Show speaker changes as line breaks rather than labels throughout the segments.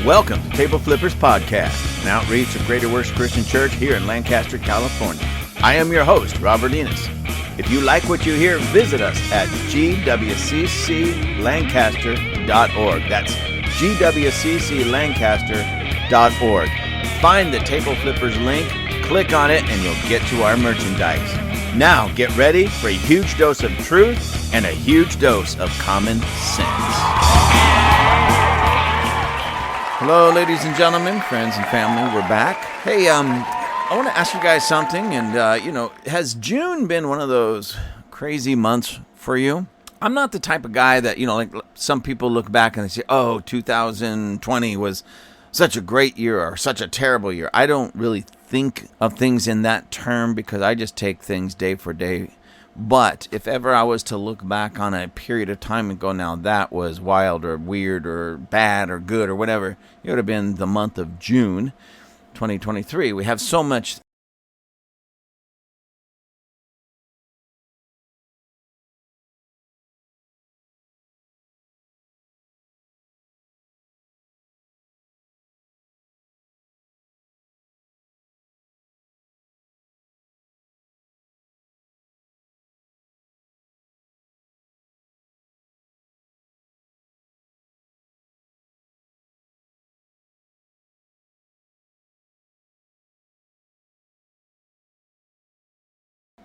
Welcome to Table Flippers Podcast, an outreach of Greater Works Christian Church here in Lancaster, California. I am your host, Robert Enos. If you like what you hear, visit us at gwcclancaster.org. That's gwcclancaster.org. Find the Table Flippers link, click on it, and you'll get to our merchandise. Now, get ready for a huge dose of truth and a huge dose of common sense. Hello, ladies and gentlemen, friends and family, we're back. Hey, I want to ask you guys something, and, has June been one of those crazy months for you? I'm not the type of guy that, like some people look back and they say, 2020 was such a great year or such a terrible year. I don't really think of things in that term because I just take things day for day. But if ever I was to look back on a period of time and go, now that was wild or weird or bad or good or whatever, it would have been the month of June 2023. We have so much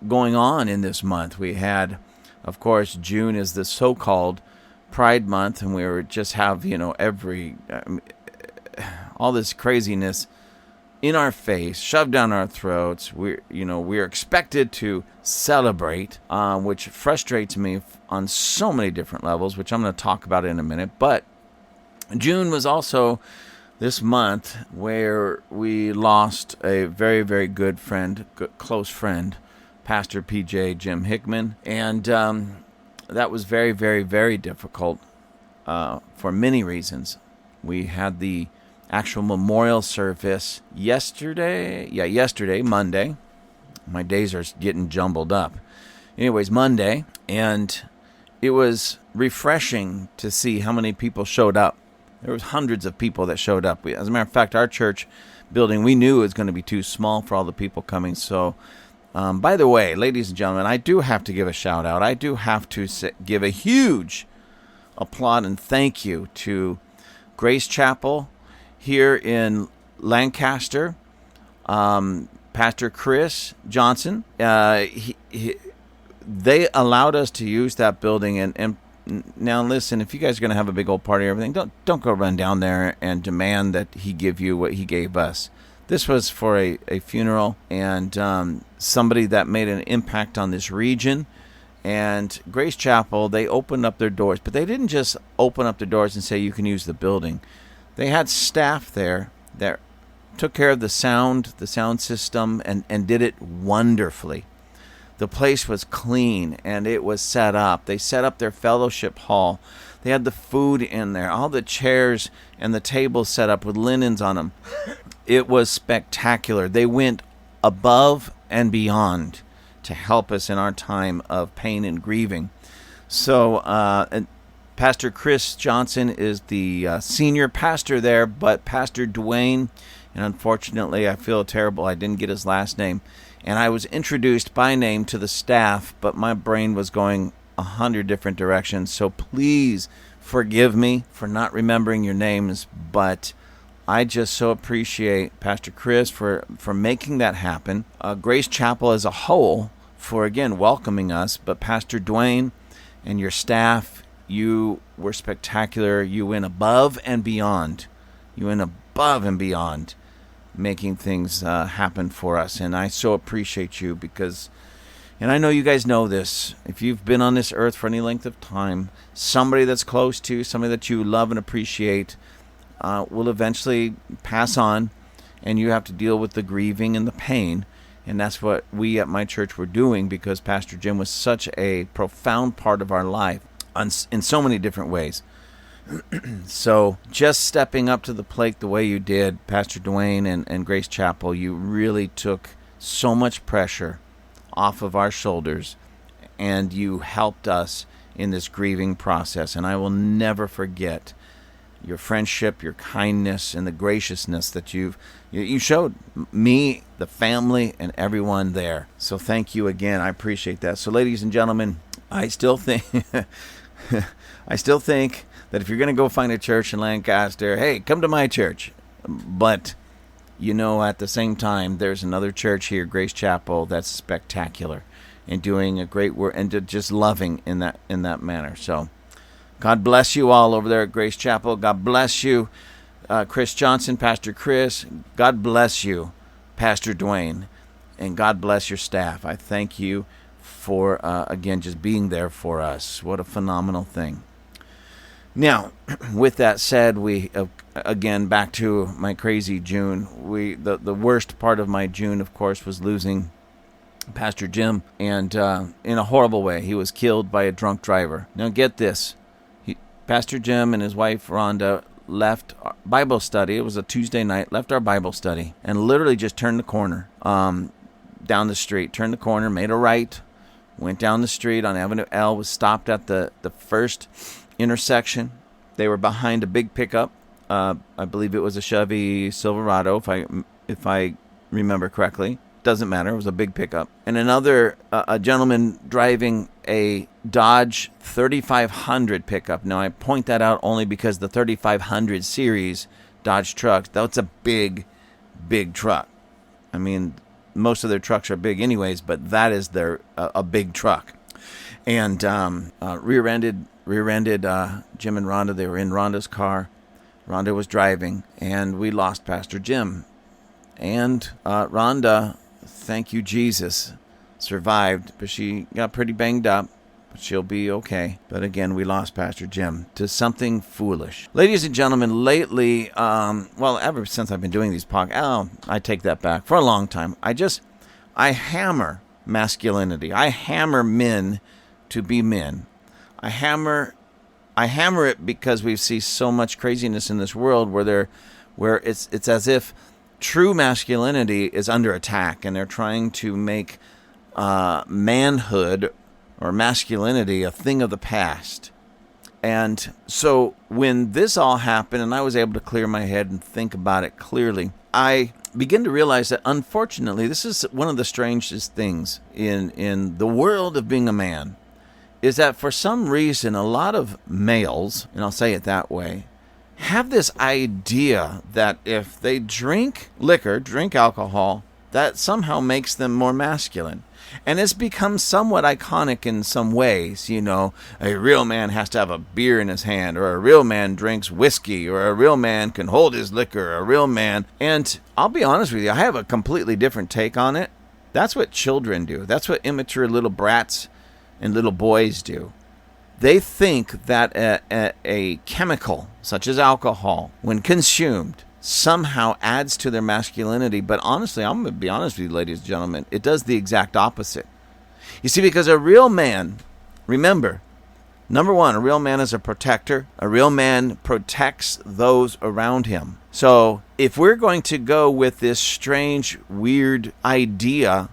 going on in this month. We had, of course, June is the so-called Pride Month, and we were just have, all this craziness in our face, shoved down our throats. We're expected to celebrate, which frustrates me on so many different levels, which I'm going to talk about in a minute. But June was also this month where we lost a very, very good friend, close friend, Pastor PJ Jim Hickman, and that was very, very, very difficult for many reasons. We had the actual memorial service yesterday, Monday. My days are getting jumbled up. Anyways, Monday, and it was refreshing to see how many people showed up. There was hundreds of people that showed up. As a matter of fact, our church building, we knew it was going to be too small for all the people coming, so by the way, ladies and gentlemen, I do have to give a shout out. I do have to give a huge applaud and thank you to Grace Chapel here in Lancaster. Pastor Chris Johnson, they allowed us to use that building. And now listen, if you guys are going to have a big old party or everything, don't go run down there and demand that he give you what he gave us. This was for a funeral and somebody that made an impact on this region. And Grace Chapel, they opened up their doors, but they didn't just open up their doors and say you can use the building. They had staff there that took care of the sound system, and did it wonderfully. The place was clean and it was set up. They set up their fellowship hall. They had the food in there, all the chairs and the tables set up with linens on them. It was spectacular. They went above and beyond to help us in our time of pain and grieving. So Pastor Chris Johnson is the senior pastor there, but Pastor Dwayne, and unfortunately I feel terrible, I didn't get his last name, and I was introduced by name to the staff, but my brain was going 100 different directions, so please forgive me for not remembering your names, but I just so appreciate Pastor Chris for making that happen. Grace Chapel as a whole for, again, welcoming us. But Pastor Dwayne and your staff, you were spectacular. You went above and beyond. Making things happen for us. And I so appreciate you because, and I know you guys know this, if you've been on this earth for any length of time, somebody that's close to, somebody that you love and appreciate, will eventually pass on, and you have to deal with the grieving and the pain. And that's what we at my church were doing, because Pastor Jim was such a profound part of our life in so many different ways. So just stepping up to the plate the way you did, Pastor Dwayne and Grace Chapel, you really took so much pressure off of our shoulders, and you helped us in this grieving process. And I will never forget your friendship, your kindness, and the graciousness that you showed me, the family, and everyone there. So thank you again. I appreciate that. So, ladies and gentlemen, I still think that if you're going to go find a church in Lancaster, hey, come to my church. But at the same time, there's another church here, Grace Chapel, that's spectacular and doing a great work and just loving in that manner. So God bless you all over there at Grace Chapel. God bless you, Chris Johnson, Pastor Chris. God bless you, Pastor Dwayne. And God bless your staff. I thank you for, again, just being there for us. What a phenomenal thing. Now, with that said, we again back to my crazy June. The worst part of my June, of course, was losing Pastor Jim, and in a horrible way. He was killed by a drunk driver. Now, get this: Pastor Jim and his wife Rhonda left our Bible study. It was a Tuesday night. Left our Bible study and literally just turned the corner down the street. Turned the corner, made a right, went down the street on Avenue L. Was stopped at the first intersection. They were behind a big pickup. I believe it was a Chevy Silverado, if I remember correctly. Doesn't matter. It was a big pickup. And another, a gentleman driving a Dodge 3500 pickup. Now, I point that out only because the 3500 series Dodge trucks, that's a big, big truck. I mean, most of their trucks are big anyways, but that is a big truck. And rear-ended Jim and Rhonda. They were in Rhonda's car. Rhonda was driving, and we lost Pastor Jim. And Rhonda, thank you, Jesus, survived, but she got pretty banged up. But she'll be okay. But again, we lost Pastor Jim to something foolish. Ladies and gentlemen, lately, ever since I've been doing these podcasts, I take that back. For a long time, I hammer masculinity. I hammer men to be men. I hammer it because we see so much craziness in this world where it's as if true masculinity is under attack, and they're trying to make manhood or masculinity a thing of the past. And so when this all happened and I was able to clear my head and think about it clearly, I begin to realize that unfortunately this is one of the strangest things in the world of being a man, is that for some reason a lot of males, and I'll say it that way, have this idea that if they drink liquor, drink alcohol, that somehow makes them more masculine. And it's become somewhat iconic in some ways. A real man has to have a beer in his hand, or a real man drinks whiskey, or a real man can hold his liquor, a real man. And I'll be honest with you, I have a completely different take on it. That's what children do. That's what immature little brats and little boys do. They think that a chemical such as alcohol, when consumed, somehow adds to their masculinity. But honestly, I'm going to be honest with you, ladies and gentlemen, it does the exact opposite. You see, because a real man, remember, number one, a real man is a protector. A real man protects those around him. So if we're going to go with this strange, weird idea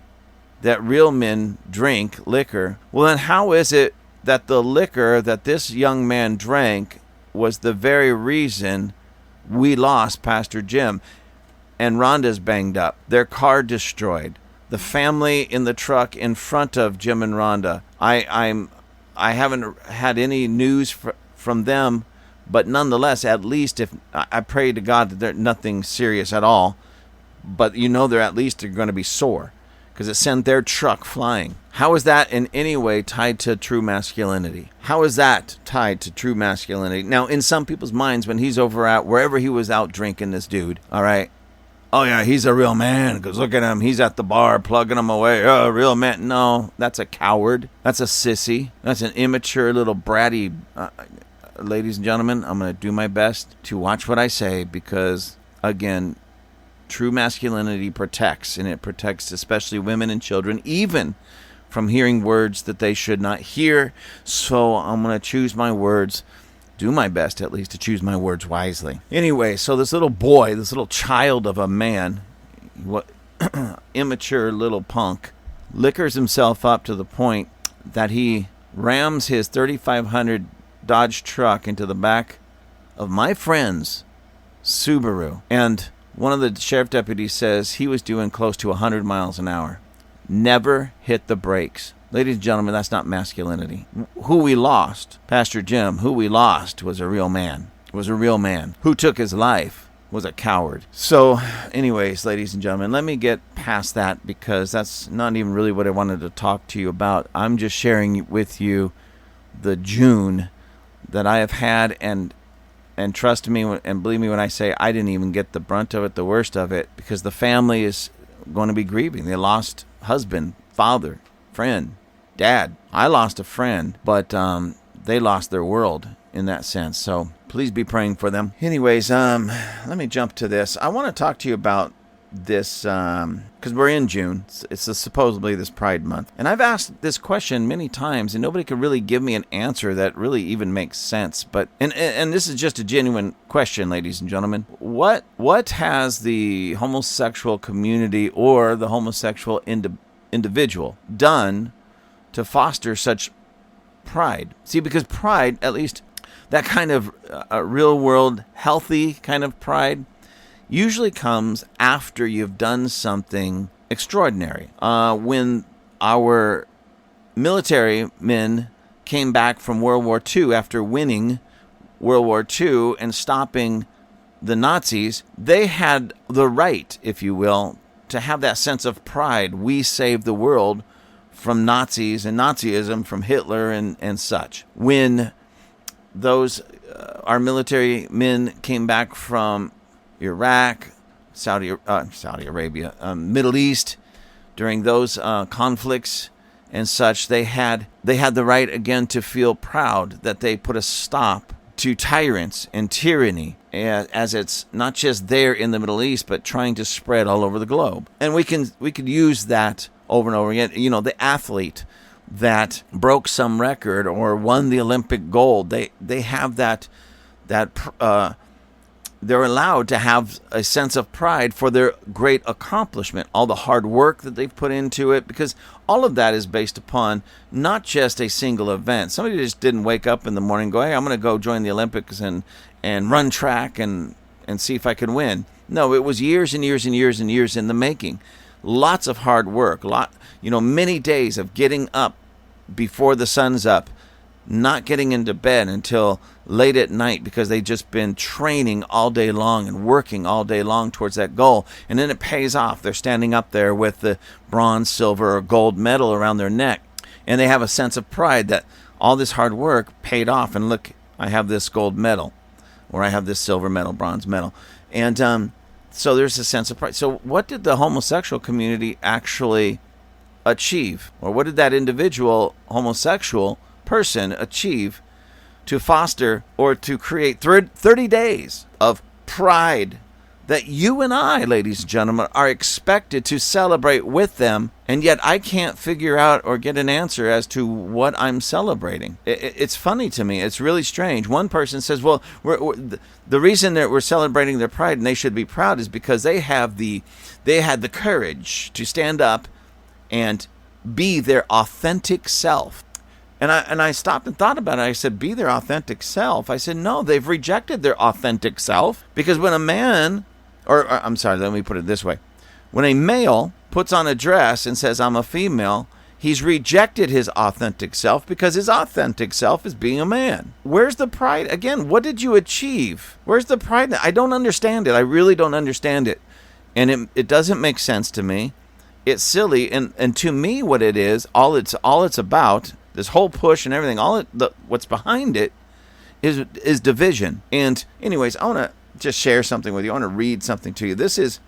that real men drink liquor, well, then how is it that the liquor that this young man drank was the very reason we lost Pastor Jim? And Rhonda's banged up, their car destroyed, the family in the truck in front of Jim and Rhonda. I haven't had any news from them, but nonetheless, at least if I pray to God that there's nothing serious at all, but they're at least going to be sore because it sent their truck flying. How is that in any way tied to true masculinity? How is that tied to true masculinity? Now, in some people's minds, when he's over at wherever he was out drinking, this dude, all right, oh yeah, he's a real man because look at him, he's at the bar plugging them away. Oh, a real man. No, that's a coward. That's a sissy. That's an immature little bratty. Ladies and gentlemen, I'm going to do my best to watch what I say because, again, true masculinity protects, and it protects especially women and children, even from hearing words that they should not hear. So I'm going to choose my words, do my best at least to choose my words wisely. Anyway, so this little boy, this little child of a man, what immature little punk, liquors himself up to the point that he rams his 3500 Dodge truck into the back of my friend's Subaru. And one of the sheriff deputies says he was doing close to 100 miles an hour. Never hit the brakes. Ladies and gentlemen, that's not masculinity. Who we lost, Pastor Jim, who we lost was a real man. Was a real man. Who took his life was a coward. So, anyways, ladies and gentlemen, let me get past that because that's not even really what I wanted to talk to you about. I'm just sharing with you the June that I have had, and trust me and believe me when I say I didn't even get the brunt of it, the worst of it, because the family is going to be grieving. They lost husband, father, friend, dad. I lost a friend, but they lost their world in that sense. So please be praying for them. Anyways, let me jump to this. I want to talk to you about this because we're in June. It's supposedly this Pride Month. And I've asked this question many times, and nobody could really give me an answer that really even makes sense. But and this is just a genuine question, ladies and gentlemen. What has the homosexual community or the homosexual individual done to foster such pride? See, because pride, at least that kind of real world, healthy kind of pride, usually comes after you've done something extraordinary. When our military men came back from World War II after winning World War II and stopping the Nazis, they had the right, if you will, to have that sense of pride. We saved the world from Nazis and Nazism, from Hitler and such. When those our military men came back from Iraq, Saudi Arabia, Middle East, during those conflicts and such, they had the right again to feel proud that they put a stop to tyrants and tyranny, as it's not just there in the Middle East, but trying to spread all over the globe. And we could use that over and over again. You know, the athlete that broke some record or won the Olympic gold, they have that they're allowed to have a sense of pride for their great accomplishment, all the hard work that they've put into it, because all of that is based upon not just a single event. Somebody just didn't wake up in the morning and go, hey, I'm going to go join the Olympics and run track and see if I can win. No, it was years and years and years and years in the making. Lots of hard work, many days of getting up before the sun's up, not getting into bed until late at night because they've just been training all day long and working all day long towards that goal. And then it pays off. They're standing up there with the bronze, silver, or gold medal around their neck. And they have a sense of pride that all this hard work paid off. And look, I have this gold medal, or I have this silver medal, bronze medal. And so there's a sense of pride. So what did the homosexual community actually achieve? Or what did that individual homosexual person achieve to foster or to create 30 days of pride that you and I, ladies and gentlemen, are expected to celebrate with them, and yet I can't figure out or get an answer as to what I'm celebrating. It's funny to me. It's really strange. One person says, well, the reason that we're celebrating their pride and they should be proud is because they had the courage to stand up and be their authentic self. And I stopped and thought about it. I said, be their authentic self. I said, no, they've rejected their authentic self. Because when a man, or I'm sorry, let me put it this way. When a male puts on a dress and says, I'm a female, he's rejected his authentic self because his authentic self is being a man. Where's the pride? Again, what did you achieve? Where's the pride? I don't understand it. I really don't understand it. And it doesn't make sense to me. It's silly. And to me, what it is, all it's about, this whole push and everything, what's behind it is division. And anyways, I want to just share something with you. I want to read something to you. This is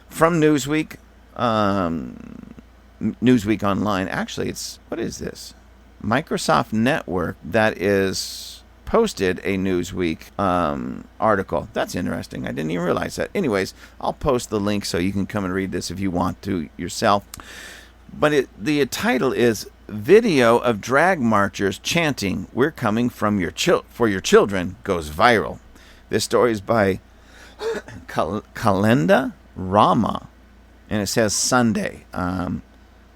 from Newsweek, Newsweek Online. Actually, what is this? Microsoft Network that is posted a Newsweek article. That's interesting. I didn't even realize that. Anyways, I'll post the link so you can come and read this if you want to yourself. But the title is Video of Drag Marchers Chanting, We're Coming from for Your Children, goes viral. This story is by Kalenda Rama, and it says Sunday.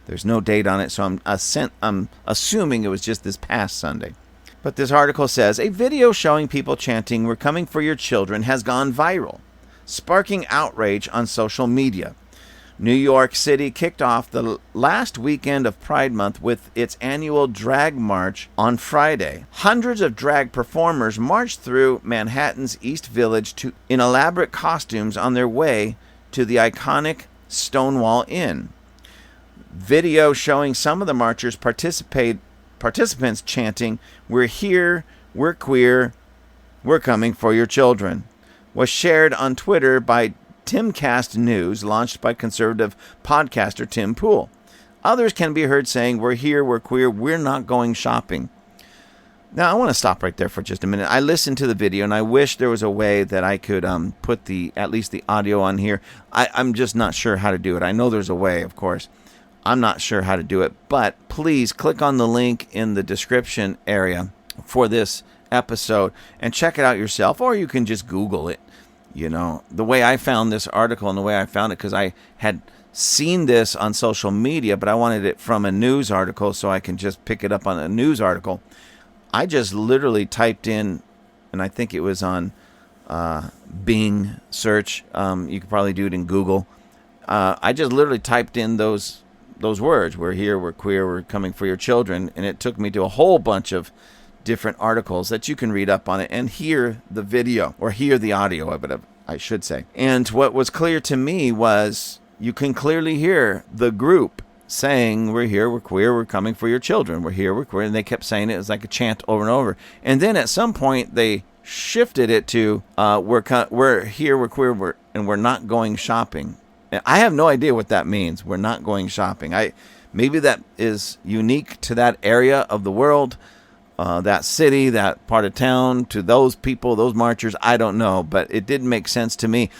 There's no date on it, so I'm assuming it was just this past Sunday. But this article says, a video showing people chanting, "We're coming for your children," has gone viral, sparking outrage on social media. New York City kicked off the last weekend of Pride Month with its annual drag march on Friday. Hundreds of drag performers marched through Manhattan's East Village in elaborate costumes on their way to the iconic Stonewall Inn. Video showing some of the marchers participants chanting, "We're here, we're queer, we're coming for your children," was shared on Twitter by Timcast News, launched by conservative podcaster Tim Pool. Others can be heard saying, "We're here, we're queer, we're not going shopping." Now, I want to stop right there for just a minute. I listened to the video, and I wish there was a way that I could put at least the audio on here. I'm just not sure how to do it. I know there's a way, of course. I'm not sure how to do it, but please click on the link in the description area for this episode and check it out yourself, or you can just Google it. You know, the way I found this article and the way I found it, because I had seen this on social media, but I wanted it from a news article so I can just pick it up on a news article. I just literally typed in, and I think it was on Bing search. You could probably do it in Google. I just literally typed in those words. "We're here, we're queer, we're coming for your children." And it took me to a whole bunch of different articles that you can read up on it and hear the video, or hear the audio of it, I should say. And what was clear to me was you can clearly hear the group saying, "We're here, we're queer, we're coming for your children. We're here, we're queer." And they kept saying it. It was like a chant over and over. And then at some point they shifted it to, we're here, we're queer, and we're not going shopping. And I have no idea what that means. We're not going shopping. Maybe that is unique to that area of the world, that city, that part of town, to those people, those marchers. I don't know, but it didn't make sense to me.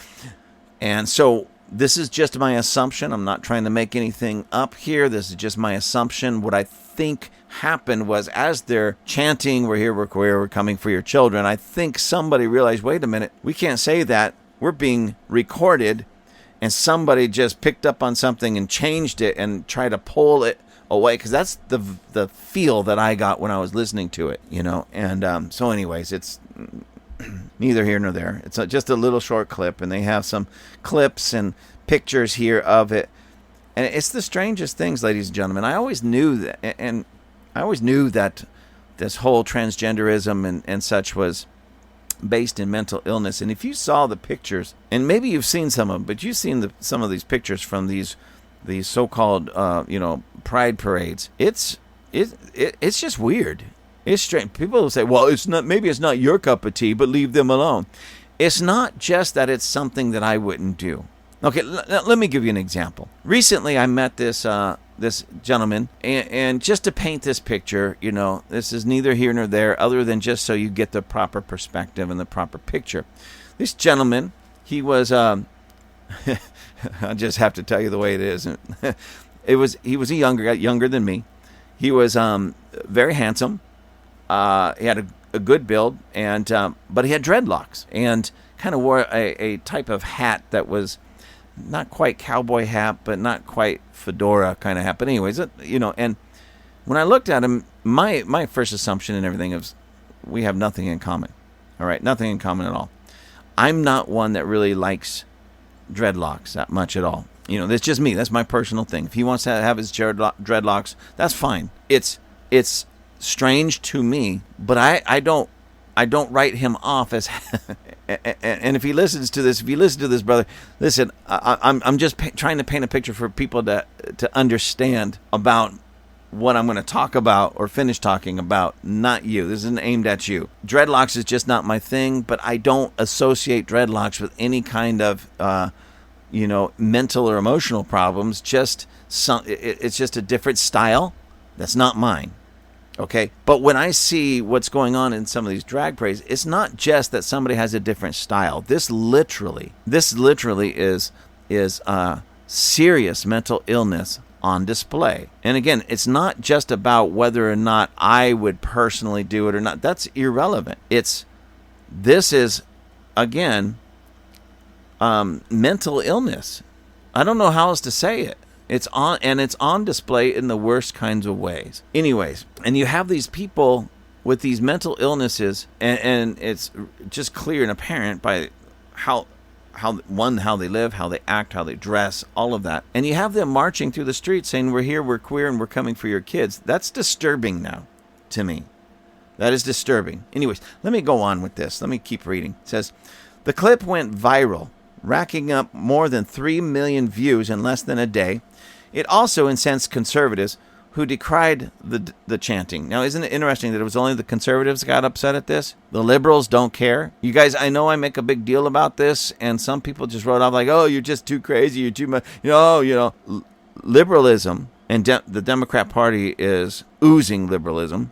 And so this is just my assumption. I'm not trying to make anything up here. This is just my assumption. What I think happened was, as they're chanting, "We're here, we're queer, we're coming for your children," I think somebody realized, wait a minute, we can't say that. We're being recorded. And somebody just picked up on something and changed it and tried to pull it away, because that's the feel that I got when I was listening to it, you know. And so anyways, it's neither here nor there. It's just a little short clip, and they have some clips and pictures here of it. And it's the strangest things, ladies and gentlemen. I always knew that, and I always knew that this whole transgenderism and such was based in mental illness. And if you saw the pictures, and maybe you've seen some of them, but you've seen some of these pictures from these so-called pride parades, it's just weird. It's strange. People will say, "Well, maybe it's not your cup of tea, but leave them alone." It's not just that it's something that I wouldn't do. Okay, let me give you an example. Recently, I met this gentleman, and just to paint this picture, you know, this is neither here nor there, other than just so you get the proper perspective and the proper picture. This gentleman, he was, I just have to tell you the way it is. He was younger than me. He was very handsome. He had a good build, and but he had dreadlocks and kind of wore a type of hat that was not quite cowboy hat, but not quite fedora kind of hat. But anyways, you know, and when I looked at him, my first assumption and everything is, we have nothing in common. All right, nothing in common at all. I'm not one that really likes dreadlocks that much at all. You know, that's just me. That's my personal thing. If he wants to have his dreadlocks, that's fine. It's strange to me, but I don't write him off as. And if he listens to this, brother, listen. I'm just trying to paint a picture for people to understand about what I'm going to talk about or finish talking about. Not you. This isn't aimed at you. Dreadlocks is just not my thing, but I don't associate dreadlocks with any kind of mental or emotional problems. It's just a different style that's not mine. Okay, but when I see what's going on in some of these drag parades, it's not just that somebody has a different style. This literally is serious mental illness on display. And again, it's not just about whether or not I would personally do it or not. That's irrelevant. This is again mental illness. I don't know how else to say it. It's on display in the worst kinds of ways. Anyways, and you have these people with these mental illnesses, and it's just clear and apparent by how they live, how they act, how they dress, all of that. And you have them marching through the streets saying, we're here, we're queer, and we're coming for your kids. That's disturbing now to me. That is disturbing. Anyways, let me go on with this. Let me keep reading. It says, the clip went viral, racking up more than 3 million views in less than a day. It also incensed conservatives who decried the chanting. Now, isn't it interesting that it was only the conservatives that got upset at this? The liberals don't care. You guys, I know I make a big deal about this, and some people just wrote off like, oh, you're just too crazy, you're too much, liberalism, and the Democrat Party is oozing liberalism.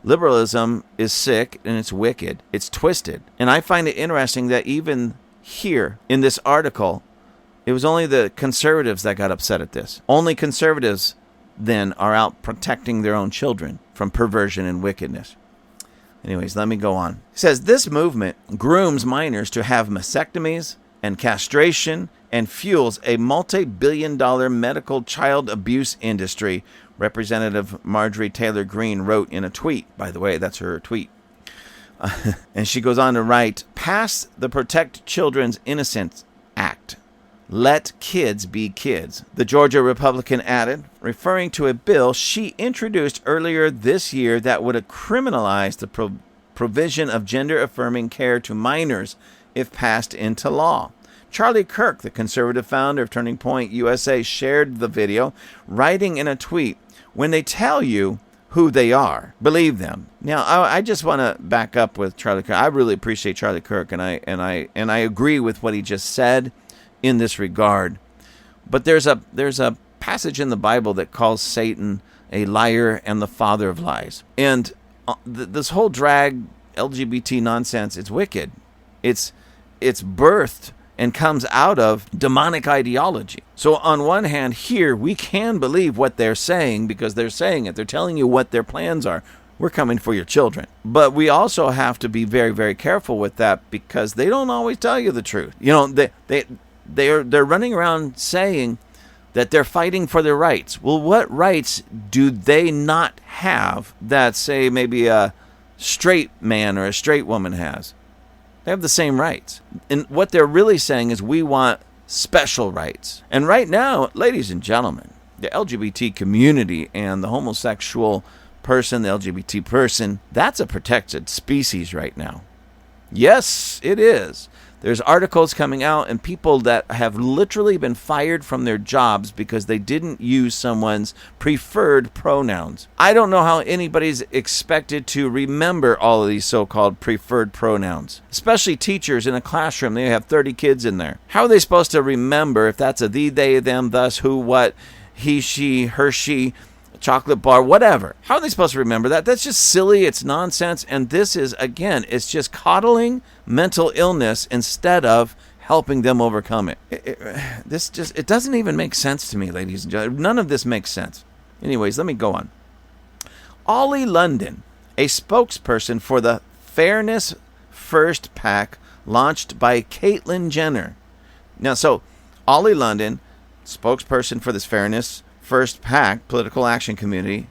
Liberalism is sick, and it's wicked. It's twisted. And I find it interesting that even here in this article, it was only the conservatives that got upset at this. Only conservatives then are out protecting their own children from perversion and wickedness. Anyways, let me go on. It says, this movement grooms minors to have mastectomies and castration and fuels a multi-billion-dollar medical child abuse industry, Representative Marjorie Taylor Greene wrote in a tweet. By the way, that's her tweet. And she goes on to write, pass the Protect Children's Innocence Act. Let kids be kids, the Georgia Republican added, referring to a bill she introduced earlier this year that would criminalize the provision of gender-affirming care to minors if passed into law. Charlie Kirk, the conservative founder of Turning Point USA, shared the video, writing in a tweet, when they tell you who they are, believe them. Now, I just want to back up with Charlie Kirk. I really appreciate Charlie Kirk, and I agree with what he just said in this regard. But there's a passage in the Bible that calls Satan a liar and the father of lies. And this whole drag LGBT nonsense, it's wicked. It's birthed and comes out of demonic ideology. So on one hand, here we can believe what they're saying because they're saying it. They're telling you what their plans are. We're coming for your children. But we also have to be very, very careful with that because they don't always tell you the truth. They're running around saying that they're fighting for their rights. Well, what rights do they not have that, say, maybe a straight man or a straight woman has? They have the same rights. And what they're really saying is we want special rights. And right now, ladies and gentlemen, the LGBT community and the homosexual person, the LGBT person, that's a protected species right now. Yes, it is. There's articles coming out and people that have literally been fired from their jobs because they didn't use someone's preferred pronouns. I don't know how anybody's expected to remember all of these so-called preferred pronouns, especially teachers in a classroom. They have 30 kids in there. How are they supposed to remember if that's a thee, they, them, thus, who, what, he, she, her, she, chocolate bar, whatever? How are they supposed to remember that? That's just silly. It's nonsense. And this is, again, it's just coddling mental illness instead of helping them overcome it. It doesn't even make sense to me, ladies and gentlemen. None of this makes sense. Anyways, let me go on. Ollie London, a spokesperson for the Fairness First PAC launched by Caitlyn Jenner. Now, so Ollie London, spokesperson for this Fairness First PAC, political action community,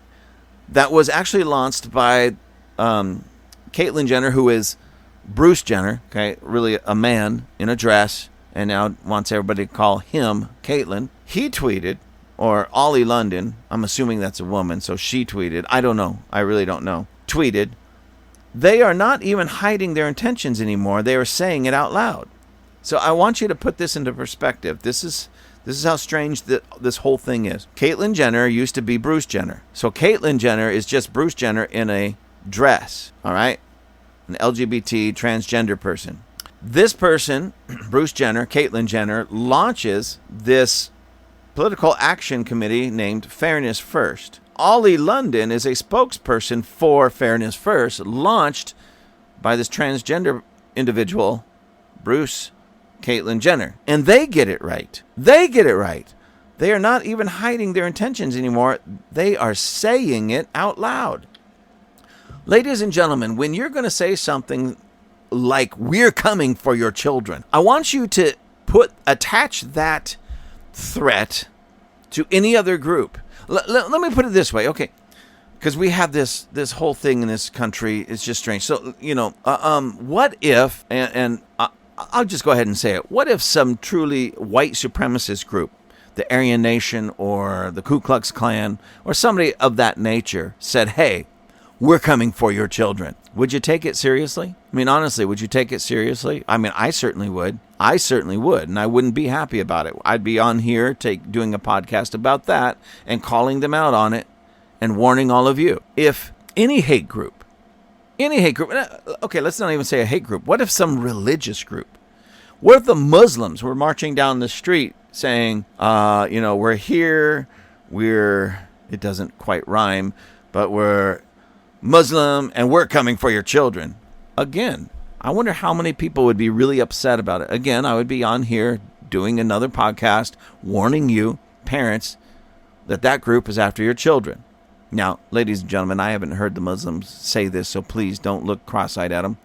that was actually launched by Caitlyn Jenner, who is Bruce Jenner, okay, really a man in a dress, and now wants everybody to call him Caitlyn. He tweeted, or Ollie London, I'm assuming that's a woman, so she tweeted, I don't know, I really don't know, tweeted, they are not even hiding their intentions anymore, they are saying it out loud. So I want you to put this into perspective. This is how strange this whole thing is. Caitlyn Jenner used to be Bruce Jenner. So Caitlyn Jenner is just Bruce Jenner in a dress, all right? An LGBT transgender person. This person, Bruce Jenner, Caitlyn Jenner, launches this political action committee named Fairness First. Ollie London is a spokesperson for Fairness First, launched by this transgender individual, Bruce Caitlyn Jenner. And they get it right. They get it right. They are not even hiding their intentions anymore. They are saying it out loud. Ladies and gentlemen, when you're going to say something like, we're coming for your children, I want you to attach that threat to any other group. Let me put it this way. Okay. Because we have this whole thing in this country. It's just strange. So, what if, and I'll just go ahead and say it. What if some truly white supremacist group, the Aryan Nation or the Ku Klux Klan or somebody of that nature said, hey, we're coming for your children? Would you take it seriously? I mean, honestly, would you take it seriously? I mean, I certainly would. I certainly would, and I wouldn't be happy about it. I'd be on here doing a podcast about that and calling them out on it and warning all of you. If any hate group, okay, let's not even say a hate group. What if some religious group? What if the Muslims were marching down the street saying, we're here, it doesn't quite rhyme, but we're Muslim and we're coming for your children? Again, I wonder how many people would be really upset about it. Again, I would be on here doing another podcast warning you, parents, that group is after your children. Now, ladies and gentlemen, I haven't heard the Muslims say this, so please don't look cross-eyed at them.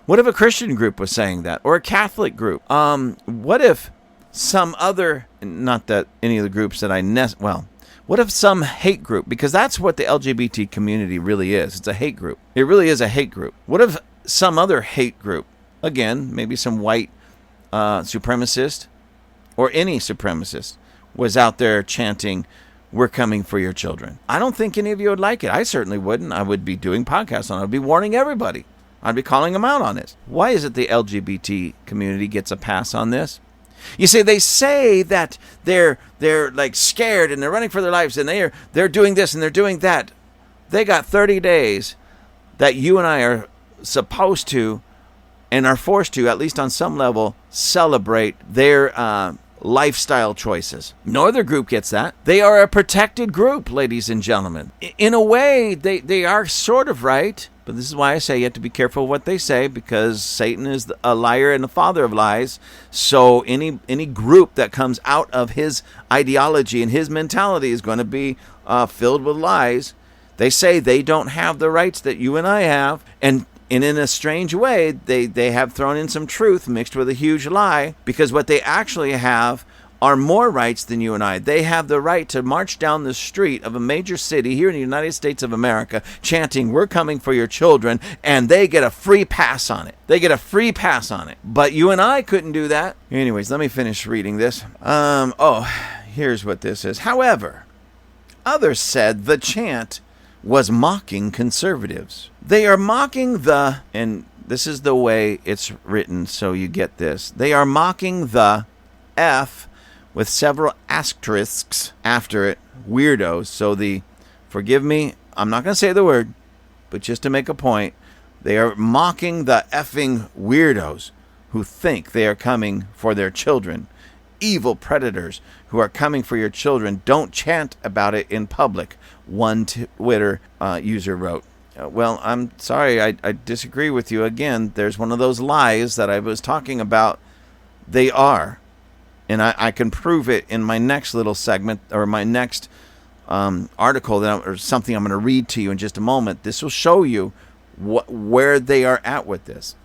What if a Christian group was saying that, or a Catholic group? What if some other, not that any of the groups that what if some hate group, because that's what the LGBT community really is. It's a hate group. It really is a hate group. What if some other hate group, again, maybe some white supremacist or any supremacist, was out there chanting, we're coming for your children? I don't think any of you would like it. I certainly wouldn't. I would be doing podcasts on it. I'd be warning everybody. I'd be calling them out on this. Why is it the LGBT community gets a pass on this? You see, they say that they're like scared and they're running for their lives and they're doing this and they're doing that. They got 30 days that you and I are supposed to and are forced to, at least on some level, celebrate their lifestyle choices. No other group gets that. They are a protected group, ladies and gentlemen. In a way, they are sort of right. But this is why I say you have to be careful what they say, because Satan is a liar and the father of lies. So any group that comes out of his ideology and his mentality is going to be filled with lies. They say they don't have the rights that you and I have. And in a strange way, they have thrown in some truth mixed with a huge lie, because what they actually have are more rights than you and I. They have the right to march down the street of a major city here in the United States of America chanting, we're coming for your children, and they get a free pass on it. But you and I couldn't do that. Anyways, let me finish reading this. Here's what this is. However, others said the chant was mocking conservatives. They are mocking and this is the way it's written, so you get this. They are mocking the F with several asterisks after it, weirdos. So forgive me, I'm not going to say the word, but just to make a point, they are mocking the effing weirdos who think they are coming for their children. Evil predators who are coming for your children. Don't chant about it in public, one Twitter user wrote. Well, I'm sorry, I disagree with you again. There's one of those lies that I was talking about. They are. And I can prove it in my next little segment, or my next article, or something I'm going to read to you in just a moment. This will show you where they are at with this.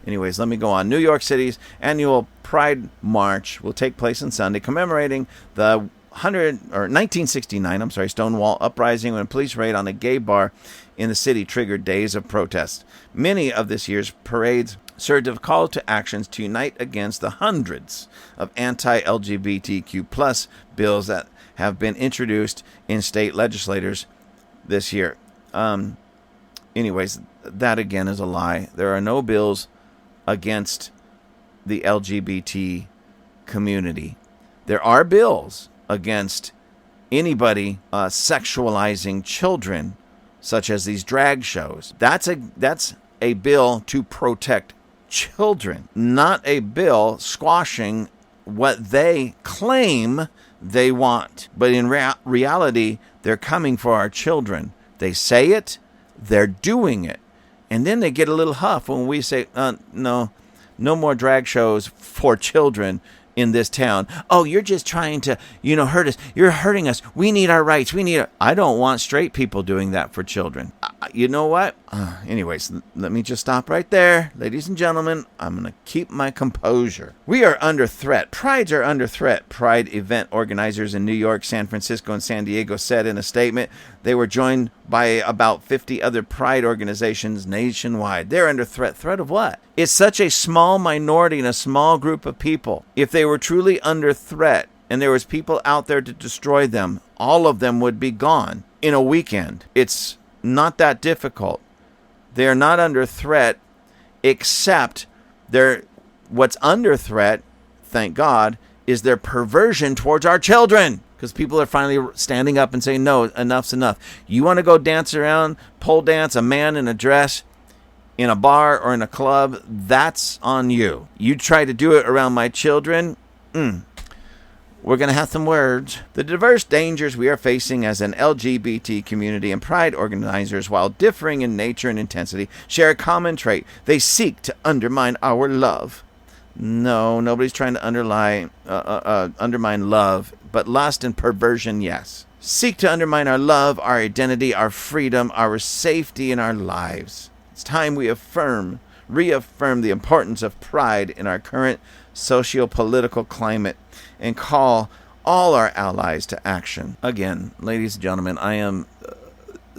Anyways, let me go on. New York City's annual Pride March will take place on Sunday, commemorating the 1969 Stonewall uprising, when a police raid on a gay bar in the city triggered days of protest. Many of this year's parades served as call to actions to unite against the hundreds of anti-LGBTQ plus bills that have been introduced in state legislatures this year. Anyways, that again is a lie. There are no bills against the LGBT community. There are bills against anybody sexualizing children, such as these drag shows. That's a bill to protect children, not a bill squashing what they claim they want. But in reality, they're coming for our children. They say it, they're doing it. And then they get a little huff when we say, no more drag shows for children in this town. Oh, you're just trying to, hurt us. You're hurting us. We need our rights. I don't want straight people doing that for children. You know what? Anyways, let me just stop right there. Ladies and gentlemen, I'm going to keep my composure. We are under threat. Prides are under threat. Pride event organizers in New York, San Francisco, and San Diego said in a statement they were joined by about 50 other pride organizations nationwide. They're under threat. Threat of what? It's such a small minority and a small group of people. If they were truly under threat and there was people out there to destroy them, all of them would be gone in a weekend. It's not that difficult. They're not under threat, except what's under threat, thank God, is their perversion towards our children. Because people are finally standing up and saying, no, enough's enough. You want to go dance around, pole dance, a man in a dress in a bar or in a club, that's on you. You try to do it around my children, we're going to have some words. The diverse dangers we are facing as an LGBT community and pride organizers, while differing in nature and intensity, share a common trait. They seek to undermine our love. No, nobody's trying to undermine love, but lust and perversion, yes. Seek to undermine our love, our identity, our freedom, our safety in our lives. It's time we reaffirm the importance of pride in our current socio-political climate and call all our allies to action. Again, ladies and gentlemen, I am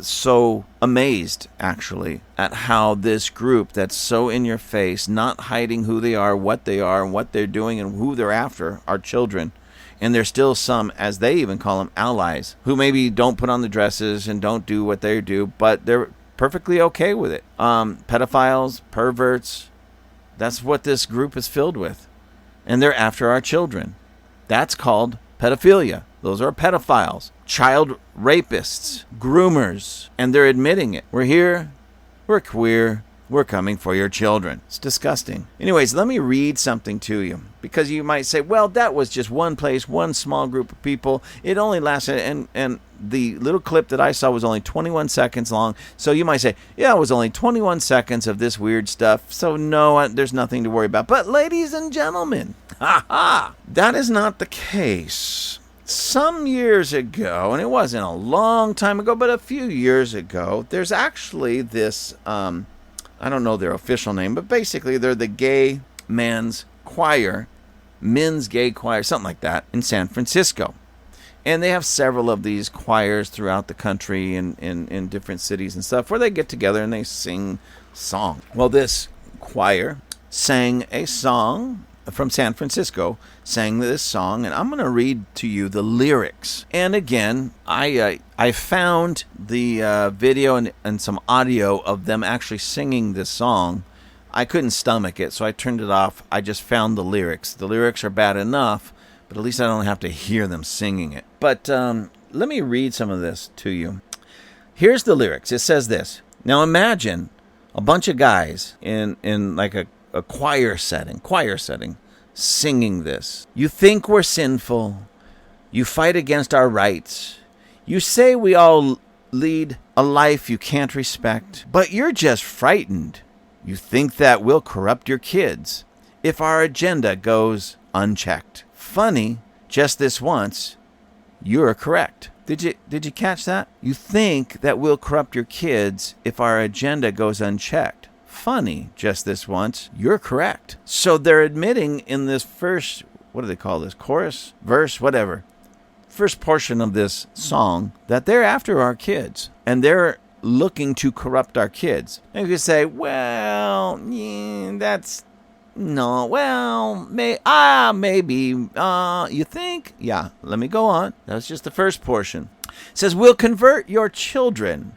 so amazed, actually, at how this group that's so in your face, not hiding who they are, what and what they're doing, and who they're after, our children. And there's still some, as they even call them, allies, who maybe don't put on the dresses and don't do what they do, but they're perfectly okay with it. Pedophiles, perverts, that's what this group is filled with. And they're after our children. That's called pedophilia. Those are pedophiles, child rapists, groomers, and they're admitting it. We're here, we're queer, we're coming for your children. It's disgusting. Anyways, let me read something to you, because you might say, well, that was just one place, one small group of people. It only lasted, and the little clip that I saw was only 21 seconds long. So you might say, yeah, it was only 21 seconds of this weird stuff. So no, there's nothing to worry about. But ladies and gentlemen, that is not the case. Some years ago, and it wasn't a long time ago, but a few years ago, there's actually this, I don't know their official name, but basically they're the gay men's choir, men's gay choir, something like that, in San Francisco. And they have several of these choirs throughout the country and in different cities and stuff where they get together and they sing songs. Well, this choir sang a song from San Francisco, sang this song, and I'm going to read to you the lyrics. And again, I found the video and some audio of them actually singing this song. I couldn't stomach it, so I turned it off. I just found the lyrics. The lyrics are bad enough, but at least I don't have to hear them singing it. But let me read some of this to you. Here's the lyrics. It says this. Now imagine a bunch of guys in like a choir setting, singing this. You think we're sinful. You fight against our rights. You say we all lead a life you can't respect, but you're just frightened. You think that we'll corrupt your kids if our agenda goes unchecked. Funny, just this once, you're correct. Did you catch that? You think that we'll corrupt your kids if our agenda goes unchecked. Funny, just this once, you're correct. So they're admitting in this first, what do they call this? Chorus? Verse? Whatever. First portion of this song, that they're after our kids. And they're looking to corrupt our kids. And you could say, well, yeah, that's... No, well, maybe. You think? Yeah, let me go on. That's just the first portion. It says, we'll convert your children.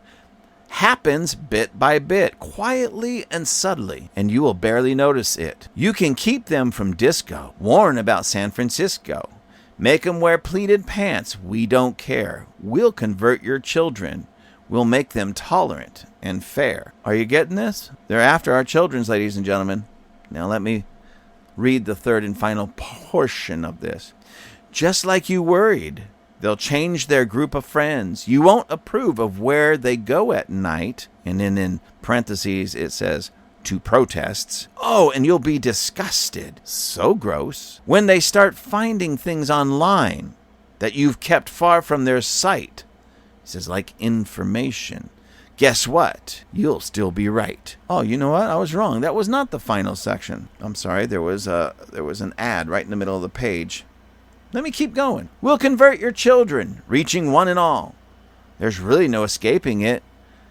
Happens bit by bit, quietly and subtly, and you will barely notice it. You can keep them from disco, warn about San Francisco. Make them wear pleated pants, we don't care. We'll convert your children. We'll make them tolerant and fair. Are you getting this? They're after our children, ladies and gentlemen. Now let me read the third and final portion of this. Just like you worried, they'll change their group of friends. You won't approve of where they go at night. And then in parentheses it says, to protests. Oh, and you'll be disgusted. So gross. When they start finding things online that you've kept far from their sight. It says, like information. Guess what? You'll still be right. Oh, you know what? I was wrong. That was not the final section. I'm sorry. There was an ad right in the middle of the page. Let me keep going. We'll convert your children, reaching one and all. There's really no escaping it,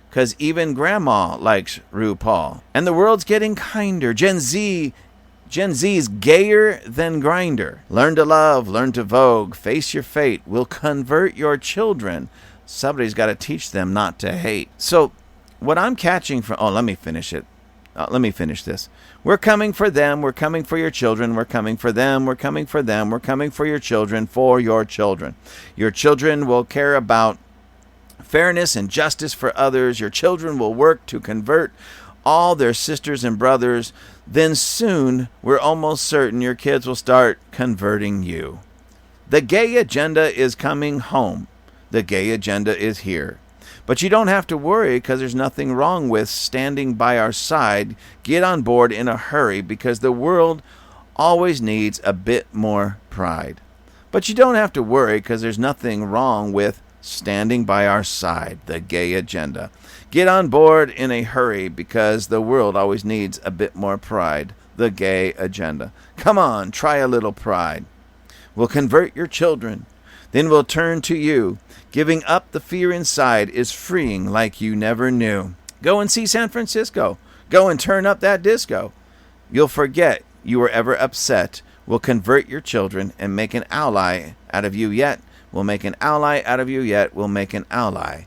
because even grandma likes RuPaul. And the world's getting kinder. Gen Z's gayer than Grindr. Learn to love, learn to vogue, face your fate. Will convert your children. Somebody's got to teach them not to hate. So what I'm catching from... let me finish it. Let me finish this. We're coming for them. We're coming for your children. We're coming for them. We're coming for them. We're coming for your children. For your children. Your children will care about fairness and justice for others. Your children will work to convert all their sisters and brothers. Then soon, we're almost certain your kids will start converting you. The gay agenda is coming home. The gay agenda is here. But you don't have to worry, because there's nothing wrong with standing by our side. Get on board in a hurry, because the world always needs a bit more pride. But you don't have to worry, because there's nothing wrong with standing by our side. The gay agenda. Get on board in a hurry, because the world always needs a bit more pride. The gay agenda. Come on, try a little pride. We'll convert your children. Then we'll turn to you. Giving up the fear inside is freeing like you never knew. Go and see San Francisco. Go and turn up that disco. You'll forget you were ever upset. We'll convert your children and make an ally out of you yet. We'll make an ally out of you yet. We'll make an ally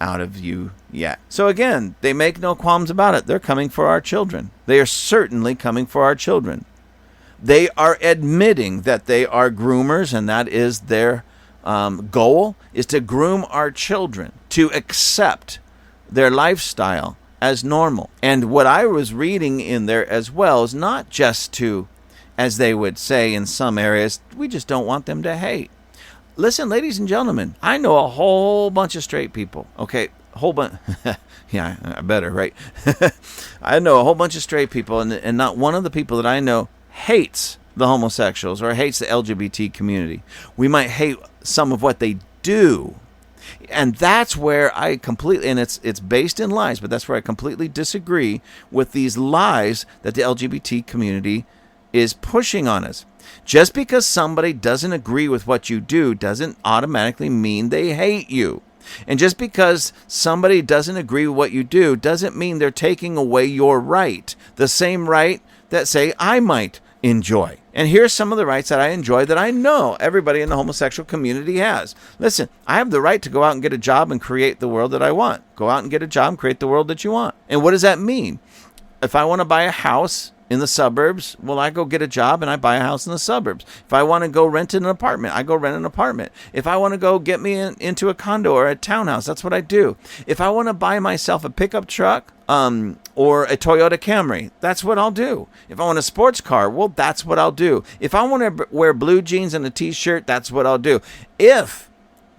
out of you yet. So again, they make no qualms about it. They're coming for our children. They are certainly coming for our children. They are admitting that they are groomers, and that is their goal, is to groom our children to accept their lifestyle as normal. And what I was reading in there as well is not just to, as they would say in some areas, we just don't want them to hate. Listen, ladies and gentlemen, I know a whole bunch of straight people. Okay, whole bunch. Yeah, I better, right? I know a whole bunch of straight people, and not one of the people that I know hates the homosexuals or hates the LGBT community. We might hate some of what they do. And that's where I completely, and it's based in lies, but that's where I completely disagree with these lies that the LGBT community is pushing on us. Just because somebody doesn't agree with what you do doesn't automatically mean they hate you. And just because somebody doesn't agree with what you do doesn't mean they're taking away your right. The same right that, say, I might enjoy. And here's some of the rights that I enjoy that I know everybody in the homosexual community has. Listen, I have the right to go out and get a job and create the world that I want. Go out and get a job and create the world that you want. And what does that mean? If I want to buy a house in the suburbs, well, I go get a job and I buy a house in the suburbs. If I want to go rent an apartment, I go rent an apartment. If I want to go get me into a condo or a townhouse, that's what I do. If I want to buy myself a pickup truck, or a Toyota Camry, that's what I'll do. If I want a sports car, well, that's what I'll do. If I want to wear blue jeans and a t-shirt, that's what I'll do. If,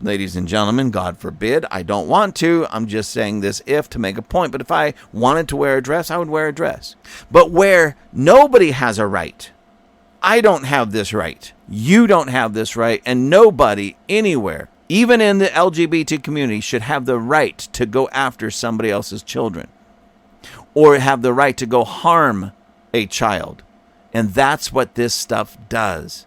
ladies and gentlemen, God forbid, I don't want to, I'm just saying this if to make a point, but if I wanted to wear a dress, I would wear a dress. But where nobody has a right, I don't have this right, you don't have this right, and nobody anywhere, even in the LGBT community, should have the right to go after somebody else's children, or have the right to go harm a child. And that's what this stuff does.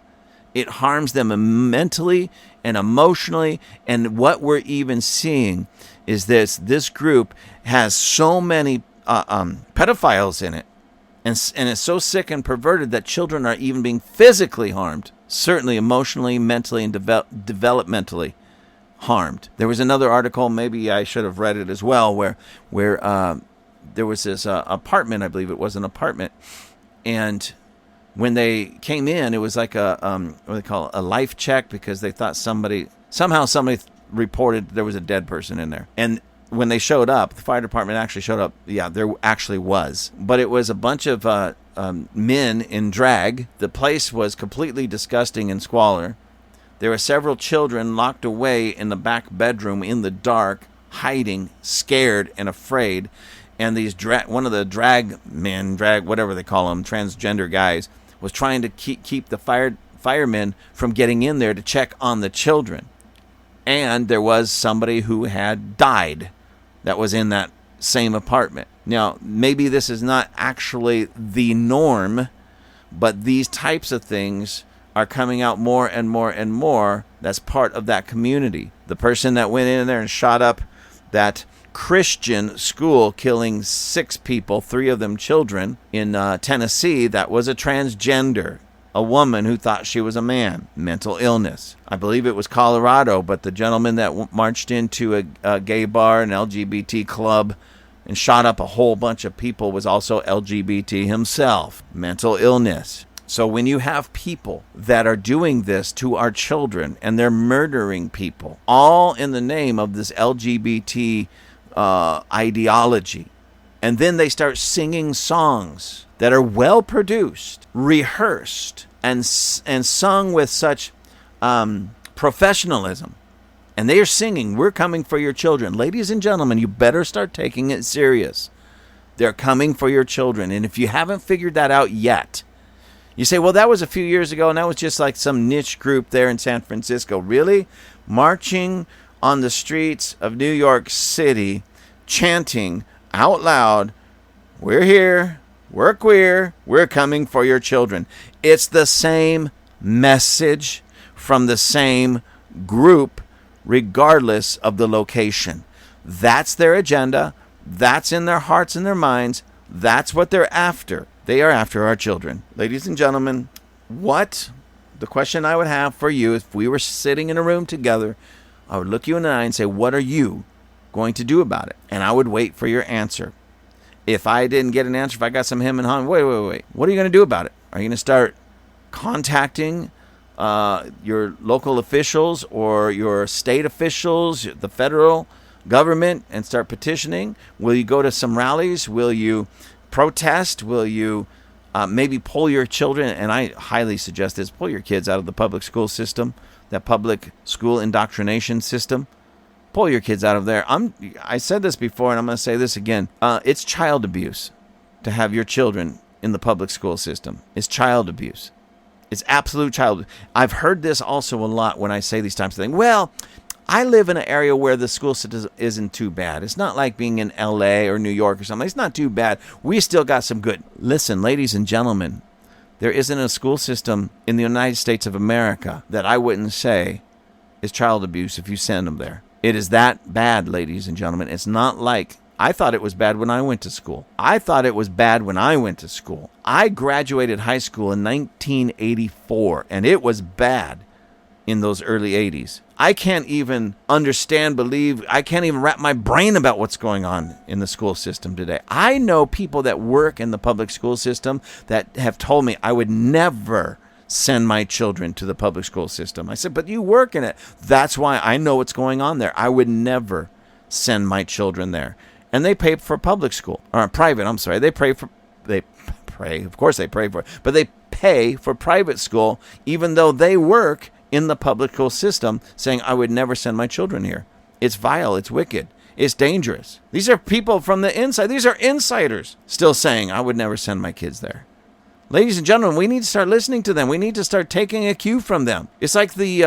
It harms them mentally and emotionally. And what we're even seeing is this group has so many pedophiles in it. And it's so sick and perverted that children are even being physically harmed. Certainly emotionally, mentally, and developmentally harmed. There was another article, maybe I should have read it as well, where there was this apartment, I believe it was an apartment, and when they came in, it was like a what do they call it, a life check, because they thought somebody reported there was a dead person in there. And when they showed up, the fire department actually showed up. Yeah, there actually was, but it was a bunch of men in drag. The place was completely disgusting and squalor. There were several children locked away in the back bedroom in the dark, hiding, scared and afraid. And these one of the drag whatever they call them, transgender guys, was trying to keep the firemen from getting in there to check on the children. And there was somebody who had died that was in that same apartment. Now, maybe this is not actually the norm, but these types of things are coming out more and more and more. That's part of that community. The person that went in there and shot up that Christian school, killing 6 people, 3 of them children, in Tennessee, that was a transgender, a woman who thought she was a man, mental illness. I believe it was Colorado, but the gentleman that marched into a gay bar, an LGBT club, and shot up a whole bunch of people was also LGBT himself, mental illness. So when you have people that are doing this to our children and they're murdering people, all in the name of this LGBT ideology, and then they start singing songs that are well produced, rehearsed, and sung with such professionalism, and they are singing, "We're coming for your children." Ladies and gentlemen, you better start taking it serious. They're coming for your children, and if you haven't figured that out yet, you say, well, that was a few years ago, and that was just like some niche group there in San Francisco. Really? Marching on the streets of New York City, chanting out loud, "We're here, we're queer, we're coming for your children." It's the same message from the same group, regardless of the location. That's their agenda. That's in their hearts and their minds. That's what they're after. They are after our children. Ladies and gentlemen, the question I would have for you, if we were sitting in a room together, I would look you in the eye and say, what are you going to do about it? And I would wait for your answer. If I didn't get an answer, if I got some him and hum, wait. What are you going to do about it? Are you going to start contacting your local officials or your state officials, the federal government, and start petitioning? Will you go to some rallies? Will you protest? Will you maybe pull your children, and I highly suggest this, pull your kids out of the public school system, that public school indoctrination system. Pull your kids out of there. I said this before, and I'm going to say this again. It's child abuse to have your children in the public school system. It's child abuse. It's absolute child abuse. I've heard this also a lot when I say these types of things. Well, I live in an area where the school system isn't too bad. It's not like being in LA or New York or something. It's not too bad. We still got some good. Listen, ladies and gentlemen, there isn't a school system in the United States of America that I wouldn't say is child abuse if you send them there. It is that bad, ladies and gentlemen. It's not like, I thought it was bad when I went to school. I thought it was bad when I went to school. I graduated high school in 1984, and it was bad in those early 80s. I can't even I can't even wrap my brain about what's going on in the school system today. I know people that work in the public school system that have told me I would never send my children to the public school system. I said, but you work in it. That's why I know what's going on there. I would never send my children there. And they pay for public school, or private, I'm sorry. Of course they pray for it, but they pay for private school even though they work in the public school system, saying, I would never send my children here. It's vile. It's wicked. It's dangerous. These are people from the inside. These are insiders still saying, I would never send my kids there. Ladies and gentlemen, we need to start listening to them. We need to start taking a cue from them. It's like the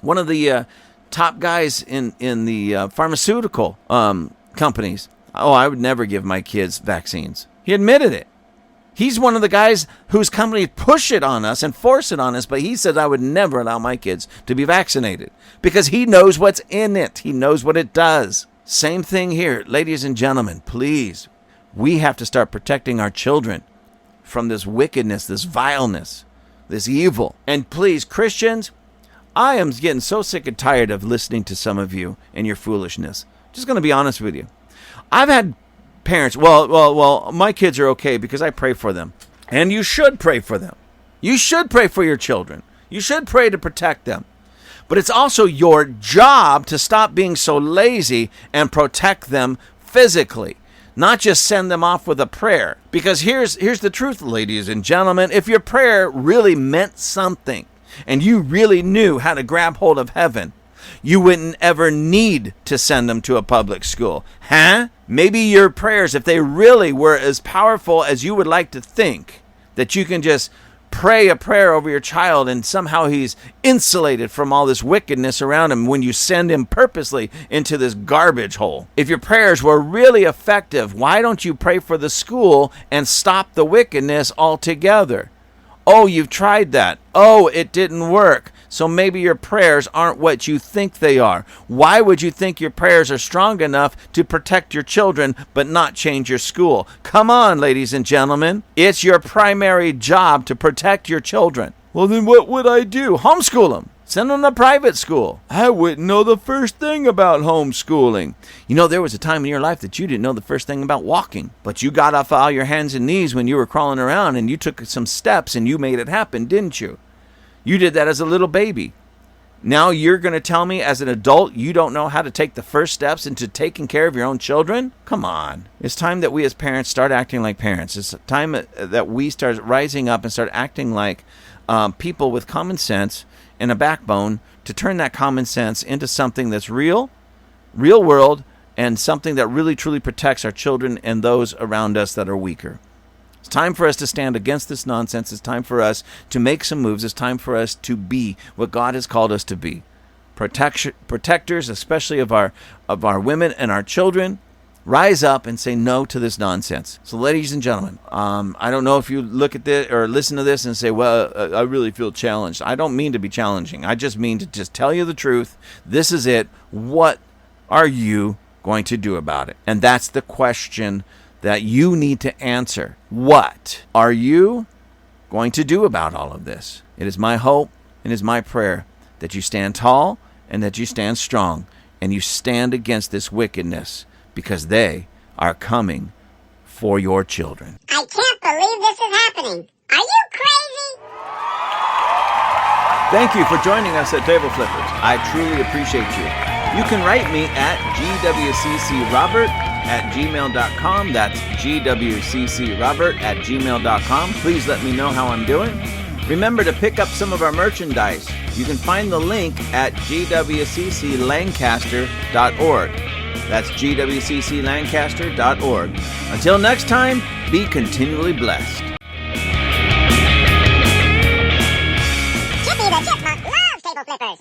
one of the top guys in the pharmaceutical companies. Oh, I would never give my kids vaccines. He admitted it. He's one of the guys whose company push it on us and force it on us, but he said I would never allow my kids to be vaccinated because he knows what's in it. He knows what it does. Same thing here. Ladies and gentlemen, please, we have to start protecting our children from this wickedness, this vileness, this evil. And please, Christians, I am getting so sick and tired of listening to some of you and your foolishness. Just going to be honest with you. I've had parents, well, my kids are okay because I pray for them. And you should pray for them. You should pray for your children. You should pray to protect them. But it's also your job to stop being so lazy and protect them physically. Not just send them off with a prayer. Because here's the truth, ladies and gentlemen. If your prayer really meant something and you really knew how to grab hold of heaven, you wouldn't ever need to send them to a public school. Maybe your prayers, if they really were as powerful as you would like to think, that you can just pray a prayer over your child and somehow he's insulated from all this wickedness around him when you send him purposely into this garbage hole. If your prayers were really effective, why don't you pray for the school and stop the wickedness altogether? Oh, you've tried that. Oh, it didn't work. So maybe your prayers aren't what you think they are. Why would you think your prayers are strong enough to protect your children but not change your school? Come on, ladies and gentlemen. It's your primary job to protect your children. Well, then what would I do? Homeschool them. Send them to private school. I wouldn't know the first thing about homeschooling. You know, there was a time in your life that you didn't know the first thing about walking. But you got off all your hands and knees when you were crawling around and you took some steps and you made it happen, didn't you? You did that as a little baby. Now you're going to tell me as an adult you don't know how to take the first steps into taking care of your own children? Come on. It's time that we as parents start acting like parents. It's time that we start rising up and start acting like people with common sense and a backbone to turn that common sense into something that's real world, and something that really truly protects our children and those around us that are weaker. It's time for us to stand against this nonsense. It's time for us to make some moves. It's time for us to be what God has called us to be. Protectors, especially of our women and our children. Rise up and say no to this nonsense. So, ladies and gentlemen, I don't know if you look at this or listen to this and say, well, I really feel challenged. I don't mean to be challenging. I just mean to just tell you the truth. This is it. What are you going to do about it? And that's the question that you need to answer. What are you going to do about all of this? It is my hope and it is my prayer that you stand tall and that you stand strong and you stand against this wickedness, because they are coming for your children.
I can't believe this is happening. Are you crazy?
Thank you for joining us at Table Flippers. I truly appreciate you. You can write me at gwccrobert@gmail.com. That's gwccrobert@gmail.com. Please let me know how I'm doing. Remember to pick up some of our merchandise. You can find the link at gwcclancaster.org. That's gwcclancaster.org. Until next time, be continually blessed.
Chippy the Chipmunk loves Table Flippers.